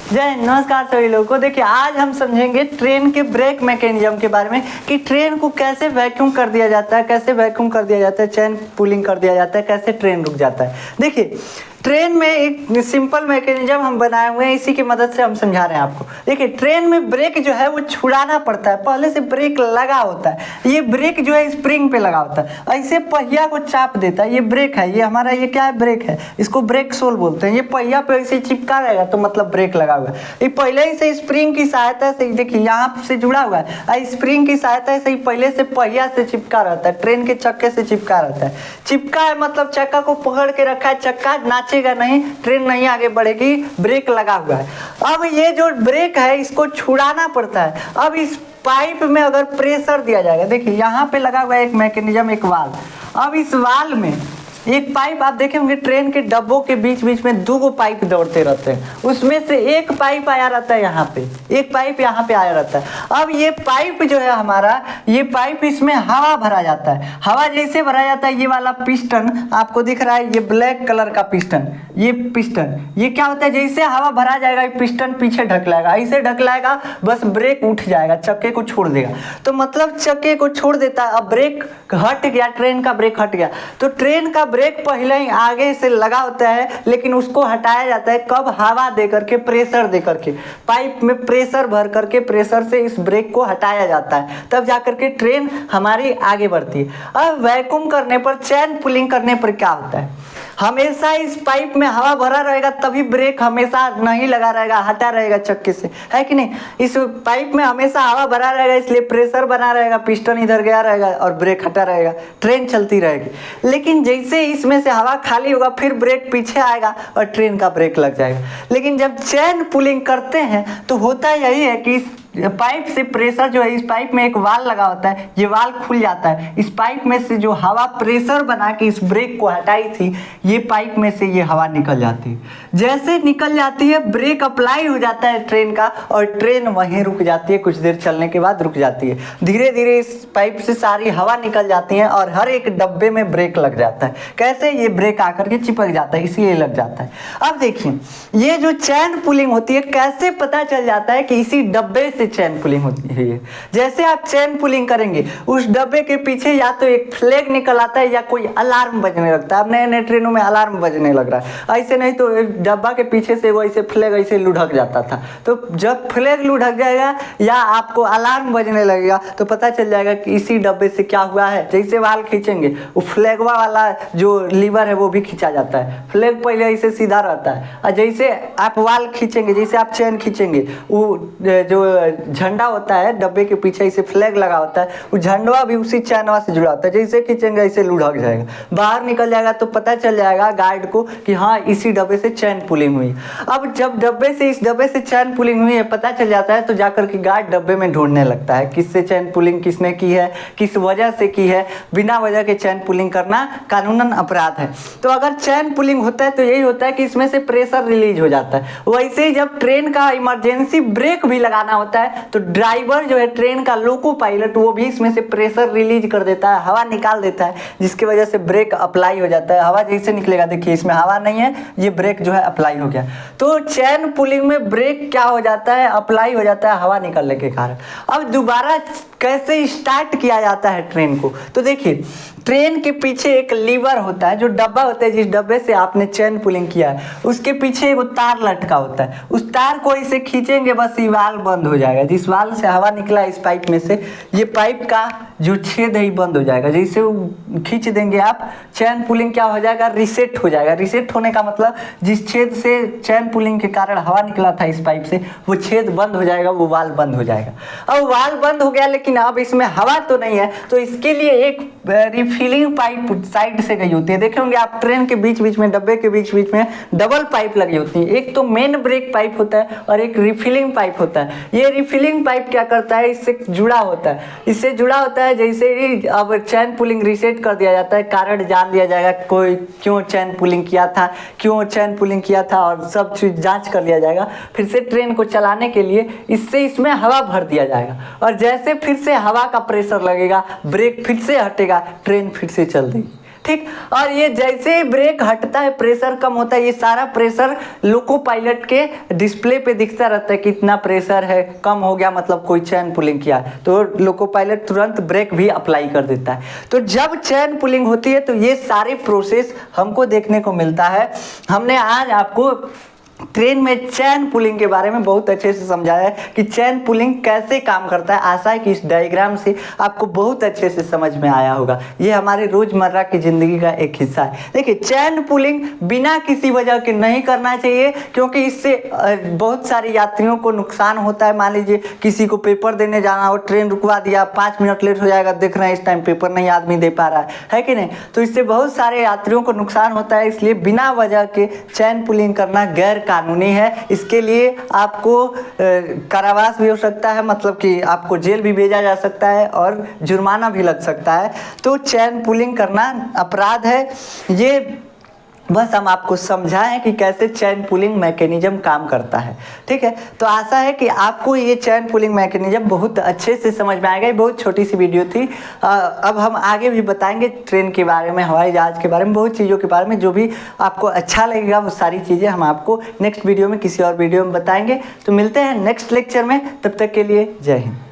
जय हिंद, नमस्कार सभी लोगों को। देखिए आज हम समझेंगे ट्रेन के ब्रेक मैकेनिज्म के बारे में कि ट्रेन को कैसे वैक्यूम कर दिया जाता है, कैसे वैक्यूम कर दिया जाता है, चेन पुलिंग कर दिया जाता है, कैसे ट्रेन रुक जाता है। देखिए ट्रेन में एक सिंपल मैकेनिज्म हम बनाए हुए हैं, इसी की मदद से हम समझा रहे हैं आपको। देखिए ट्रेन में ब्रेक जो है वो छुड़ाना पड़ता है, पहले से ब्रेक लगा होता है। ये ब्रेक जो है स्प्रिंग पे लगा होता है, ऐसे पहिया को चाप देता है। ये ब्रेक है, ये हमारा ये क्या है, ब्रेक है, इसको ब्रेक सोल बोलते हैं। ये पहिया पे ऐसे चिपका रहेगा तो मतलब ब्रेक लगा हुआ है। ये पहले ही से स्प्रिंग की सहायता से, देखिए यहाँ से जुड़ा हुआ है, स्प्रिंग की सहायता से ही पहले से पहिया से चिपका रहता है, ट्रेन के चक्के से चिपका रहता है। चिपका है मतलब चक्का को पकड़ के रखा है, चक्का नाचेगा नहीं, ट्रेन नहीं आगे बढ़ेगी, ब्रेक लगा हुआ है। अब ये जो ब्रेक है इसको छुड़ाना पड़ता है। अब इस पाइप में अगर प्रेशर दिया जाएगा, देखिए यहाँ पे लगा हुआ है एक मैकेनिज्म, एक वाल्व। अब इस वाल्व में एक पाइप आप देखे होंगे, ट्रेन के डब्बों के बीच बीच में दो पाइप दौड़ते रहते हैं, उसमें से एक पाइप आया रहता है यहाँ पे, एक पाइप यहाँ पे आया रहता है। अब ये पाइप जो है हमारा, ये पाइप, इसमें हवा भरा जाता है। हवा जैसे भरा जाता है, ये वाला पिस्टन आपको दिख रहा है, ये ब्लैक कलर का पिस्टन, ये पिस्टन, ये क्या होता है, जैसे हवा भरा जाएगा ये पिस्टन पीछे ढकलाएगा, ऐसे ढकलाएगा बस ब्रेक उठ जाएगा, चक्के को छोड़ देगा। तो मतलब चक्के को छोड़ देता है। अब ब्रेक हट गया, ट्रेन का ब्रेक हट गया, तो ट्रेन का ब्रेक पहले ही आगे से लगा होता है, लेकिन उसको हटाया जाता है कब, हवा दे करके, प्रेशर दे करके, पाइप में प्रेशर भर करके, प्रेशर से इस ब्रेक को हटाया जाता है, तब जाकर के ट्रेन हमारी आगे बढ़ती है। अब वैक्यूम करने पर, चैन पुलिंग करने पर क्या होता है, हमेशा इस पाइप में हवा भरा रहेगा तभी ब्रेक हमेशा नहीं लगा रहेगा, हटा रहेगा चक्के से, है कि नहीं। इस पाइप में हमेशा हवा भरा रहेगा, इसलिए प्रेशर बना रहेगा, पिस्टन इधर गया रहेगा और ब्रेक हटा रहेगा, ट्रेन चलती रहेगी। लेकिन जैसे इसमें से हवा खाली होगा फिर ब्रेक पीछे आएगा और ट्रेन का ब्रेक लग जाएगा। लेकिन जब चैन पुलिंग करते हैं तो होता यही है कि इस पाइप से प्रेशर जो है, इस पाइप में एक वाल्व लगा होता है, ये वाल्व खुल जाता है, इस पाइप में से जो हवा प्रेशर बना के इस ब्रेक को हटाई थी, ये पाइप में से ये हवा निकल जाती है। जैसे निकल जाती है ब्रेक अप्लाई हो जाता है ट्रेन का, और ट्रेन वहीं रुक जाती है, कुछ देर चलने के बाद रुक जाती है। धीरे धीरे इस पाइप से सारी हवा निकल जाती है और हर एक डब्बे में ब्रेक लग जाता है। कैसे, ये ब्रेक आकर के चिपक जाता है, इसलिए लग जाता है। अब देखिए ये जो चैन पुलिंग होती है, कैसे पता चल जाता है कि इसी डब्बे से चैन पुलिंग होती है। जैसे आप चैन पुलिंग करेंगे, उस डब्बे के पीछे या तो एक फ्लैग निकल आता है या कोई अलार्म बजने लगता है। अब नए नए ट्रेनों में अलार्म बजने लग रहा है, ऐसे नहीं तो डब्बा के पीछे से वो ऐसे फ्लैग ऐसे लुढ़क जाता था। तो जब फ्लैग लुढ़क जाएगा या आपको अलार्म बजने लगेगा तो पता चल जाएगा कि इसी डब्बे से क्या हुआ है। जैसे वाल खींचेंगे, वो फ्लैगवा वाला जो लीवर है वो भी खींचा जाता है, फ्लैग पहले ऐसे सीधा रहता है, और जैसे आप वाल खींचेंगे, जैसे आप चैन खींचेंगे, वो जो झंडा होता है डब्बे के पीछे इसे फ्लैग लगा होता है, वो झंडवा भी उसी चैनवा से जुड़ा होता है। जैसे खींचेंगे ऐसे लुढ़क जाएगा, बाहर निकल जाएगा तो पता चल जाएगा गार्ड को कि हाँ इसी डब्बे से चैन पुलिंग हुई। अब जब इस डब्बे से चैन पुलिंग हुई है पता चल जाता है, तो जाकर के गार्ड डब्बे में ढूंढने लगता है किससे चैन पुलिंग किसने की है, किस वजह से की है। बिना वजह के चैन पुलिंग करना कानूनन अपराध है। तो अगर चैन पुलिंग होता है तो यही होता है कि इसमें से प्रेशर रिलीज हो जाता है। वैसे ही जब ट्रेन का इमरजेंसी ब्रेक भी लगाना होता है तो ड्राइवर जो है ट्रेन का, लोको पायलट, वो भी इसमें से प्रेशर रिलीज कर देता है, हवा निकाल देता है, जिसकी वजह से ब्रेक अप्लाई हो जाता है। हवा जैसे निकलेगा, देखिए इसमें हवा नहीं है, ये ब्रेक जो है अप्लाई हो गया। तो चैन पुलिंग में ब्रेक क्या हो जाता है, अप्लाई हो जाता है हवा निकलने के कारण। अब दोबारा कैसे स्टार्ट किया जाता है ट्रेन को, तो देखिए ट्रेन के पीछे एक लीवर होता है, जो डब्बा होता है, जिस डब्बे से आपने चैन पुलिंग किया है उसके पीछे एक तार लटका होता है। उस तार को इसे खींचेंगे बस ये वाल्व बंद हो जाएगा। जिस वाल्व से हवा निकला इस पाइप में से, ये पाइप का जो छेद है बंद हो जाएगा। जैसे वो खींच देंगे आप, चैन पुलिंग क्या हो जाएगा, रिसेट हो जाएगा। रिसेट होने का मतलब जिस छेद से चैन पुलिंग के कारण हवा निकला था इस पाइप से, वो छेद बंद हो जाएगा, वो वाल्व बंद हो जाएगा। अब वाल्व बंद हो गया, लेकिन अब इसमें हवा तो नहीं है, तो इसके लिए एक रिफिलिंग पाइप साइड से गई होती है। देखे होंगे आप ट्रेन के बीच बीच में, डब्बे के बीच बीच में डबल पाइप लगी होती है। एक तो मेन ब्रेक पाइप होता है और एक रिफिलिंग पाइप होता है। ये रिफिलिंग पाइप क्या करता है, इससे जुड़ा होता है, इससे जुड़ा होता है। जैसे ही अब चैन पुलिंग रिसेट कर दिया जाता है, कारण जान लिया जाएगा कोई क्यों चैन पुलिंग किया था, क्यों चैन पुलिंग किया था, और सब चीज जांच कर लिया जाएगा। फिर से ट्रेन को चलाने के लिए इससे इसमें हवा भर दिया जाएगा, और जैसे फिर से हवा का प्रेशर लगेगा, ब्रेक फिर से हटेगा, ट्रेन फिर से चल देगी। ठीक। और ये जैसे ही ब्रेक हटता है प्रेशर कम होता है, ये सारा प्रेशर लोको पायलट के डिस्प्ले पे दिखता रहता है कि इतना प्रेशर है, कम हो गया मतलब कोई चैन पुलिंग किया, तो लोको पायलट तुरंत ब्रेक भी अप्लाई कर देता है। तो जब चैन पुलिंग होती है तो ये सारे प्रोसेस हमको देखने को मिलता है। हमने आज आपको ट्रेन में चैन पुलिंग के बारे में बहुत अच्छे से समझाया है कि चैन पुलिंग कैसे काम करता है। आशा है कि इस डायग्राम से आपको बहुत अच्छे से समझ में आया होगा। ये हमारे रोजमर्रा की ज़िंदगी का एक हिस्सा है। देखिए, चैन पुलिंग बिना किसी वजह के नहीं करना चाहिए, क्योंकि इससे बहुत सारे यात्रियों को नुकसान होता है। मान लीजिए किसी को पेपर देने जाना हो, ट्रेन रुकवा दिया, 5 मिनट लेट हो जाएगा, देख रहे हैं इस टाइम पेपर नहीं आदमी दे पा रहा है कि नहीं, तो इससे बहुत सारे यात्रियों को नुकसान होता है। इसलिए बिना वजह के चैन पुलिंग करना गैर कानूनी है। इसके लिए आपको कारावास भी हो सकता है, मतलब कि आपको जेल भी भेजा जा सकता है और जुर्माना भी लग सकता है। तो चैन पुलिंग करना अपराध है। ये बस हम आपको समझाएं कि कैसे चैन पुलिंग मैकेनिज्म काम करता है। ठीक है, तो आशा है कि आपको ये चैन पुलिंग मैकेनिज्म बहुत अच्छे से समझ में आएगा। ये बहुत छोटी सी वीडियो थी। अब हम आगे भी बताएंगे ट्रेन के बारे में, हवाई जहाज़ के बारे में, बहुत चीज़ों के बारे में। जो भी आपको अच्छा लगेगा वो सारी चीज़ें हम आपको नेक्स्ट वीडियो में, किसी और वीडियो में बताएंगे। तो मिलते हैं नेक्स्ट लेक्चर में, तब तक के लिए जय हिंद।